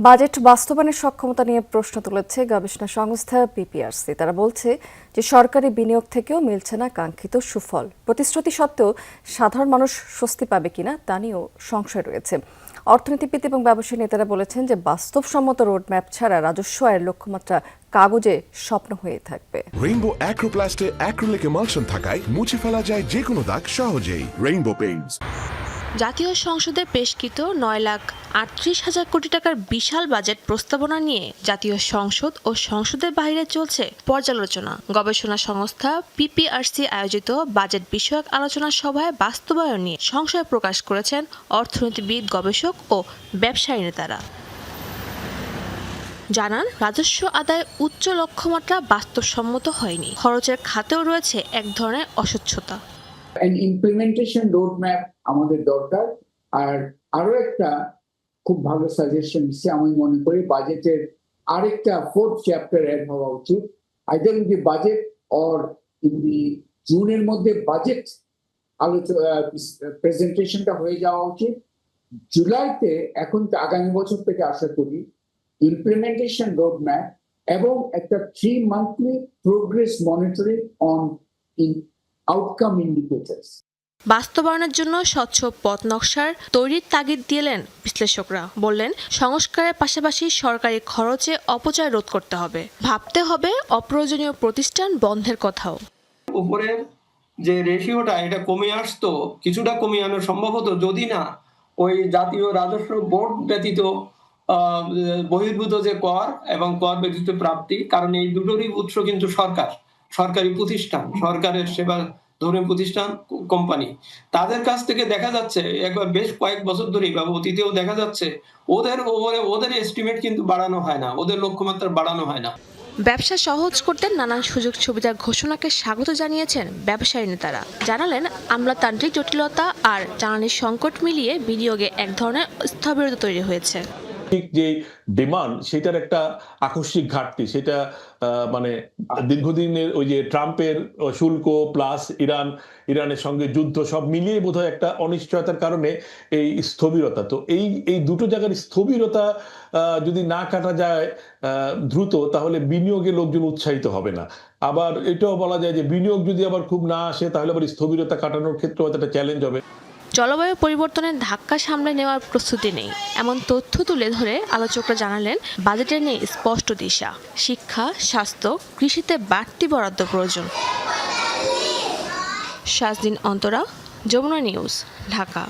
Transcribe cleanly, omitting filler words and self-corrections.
Budget বাস্তবায়নের সক্ষমতা নিয়ে প্রশ্ন তুলেছে গবেষণা সংস্থা পিপিআরসি। তারা বলছে যে সরকারি বিনিয়োগ থেকেও মিলছে না কাঙ্ক্ষিত সুফল। প্রতিশ্রুতি সত্ত্বেও সাধারণ মানুষ স্বস্তি পাবে কিনা তা নিয়েও সংশয় রয়েছে। অর্থনীতিবিদ এবং ব্যবসায়ী নেতারা বলেছেন যে বাস্তবসম্মত রোডম্যাপ ছাড়া রাজস্ব আয়ের লক্ষ্যমাত্রা কাগজে স্বপ্ন হয়ে থাকবে। রেইনবো অ্যাক্রোপ্লাস্টে অ্যাক্রিলিক এমালশন থাকায় মুছে ফেলা যায় যে কোনো দাগ সহজেই। Rainbow Paints. জাতীয় সংসদে পেশকৃত 9,38,000 কোটি টাকার বিশাল বাজেট প্রস্তাবনা নিয়ে জাতীয় সংসদ ও সংসদের বাইরে চলছে পর্যালোচনা। গবেষণা সংস্থা পিপিআরসি আয়োজিত বাজেট বিষয়ক আলোচনা সভায় বাস্তবায়ন নিয়ে সংশয় প্রকাশ করেছেন অর্থনীতিবিদ, গবেষক ও ব্যবসায়ী নেতারা। জানান, রাজস্ব আদায় উচ্চ লক্ষ্যমাত্রা বাস্তবসম্মত হয়নি। খরচের খাতেও রয়েছে এক ধরনের অস্বচ্ছতা। ইমপ্লিমেন্টেশন রোডম্যাপ আমাদের দরকার। আর আরো একটা খুব ভালো সাজেশন দিচ্ছে, আমি মনে করি বাজেটের আরেকটা 4th চ্যাপ্টার এড হওয়া উচিত। Either in the budget or in the জুনের মধ্যে বাজেট প্রেজেন্টেশনটা হয়ে যাওয়া উচিত। জুলাইতে এখন আগামী বছর থেকে আশা করি ইমপ্লিমেন্টেশন রোডম্যাপ এবং একটা 3 monthly progress monitoring on outcome indicators বাস্তবায়নের জন্য স্বচ্ছ পথ নকশার তৈরির তাগিদ দিলেন বিশ্লেষকরা। বললেন, সংস্কারের পাশাপাশি সরকারি খরচে অপচয় রোধ করতে হবে, ভাবতে হবে অপ্রয়োজনীয় প্রতিষ্ঠান বন্ধের কথাও। উপরের যে রেশিওটা এটা কমে আসতো, কিছুটা কমিয়ে আনা সম্ভব হতো যদি না ওই জাতীয় রাজস্ব বোর্ড ব্যতীত বহির্ভূত যে কর এবং কর ব্যতীত প্রাপ্তি, কারণ এই দুটোরই উৎস কিন্তু সরকারি প্রতিষ্ঠান, সরকারের সেবা ধর্মীয় প্রতিষ্ঠান, কোম্পানি, তাদের কাছ থেকে দেখা যাচ্ছে একবার বেশ কয়েক বছর ধরেই বা অতীতেও দেখা যাচ্ছে ওদের এস্টিমেট কিন্তু বাড়ানো হয় না, ওদের লক্ষ্যমাত্রা বাড়ানো হয় না। ব্যবসা সহজ করতে নানান সুযোগ সুবিধার ঘোষণাকে স্বাগত জানিয়েছেন ব্যবসায়ী নেতারা। জানালেন, আমলাতান্ত্রিক জটিলতা আর জ্বালানির সংকট মিলিয়ে বিনিয়োগে এক ধরনের স্থবিরতা তৈরি হয়েছে। যে ডিমান্ড সেটার একটা আকস্মিক ঘাটতি, সেটা মানে দীর্ঘদিনের ওই যে ট্রাম্পের শুল্ক প্লাস ইরানের সঙ্গে যুদ্ধ সব মিলিয়ে বোধহয় একটা অনিশ্চয়তার কারণে এই স্থবিরতা। তো এই দুটো জায়গার স্থবিরতা যদি না কাটা যায় দ্রুত, তাহলে বিনিয়োগে লোকজন উৎসাহিত হবে না। আবার এটাও বলা যায় যে বিনিয়োগ যদি আবার খুব না আসে, তাহলে আবার স্থবিরতা কাটানোর ক্ষেত্রে হয়তো একটা চ্যালেঞ্জ হবে। জলবায়ু পরিবর্তনের ধাক্কা সামলে নেওয়ার প্রস্তুতি নেই এমন তথ্য তুলে ধরে আলোচকরা জানালেন, বাজেটে নেই স্পষ্ট দিশা। শিক্ষা, স্বাস্থ্য, কৃষিতে বাড়তি বরাদ্দ প্রয়োজন। শাজদিন অন্তরা, যমুনা নিউজ, ঢাকা।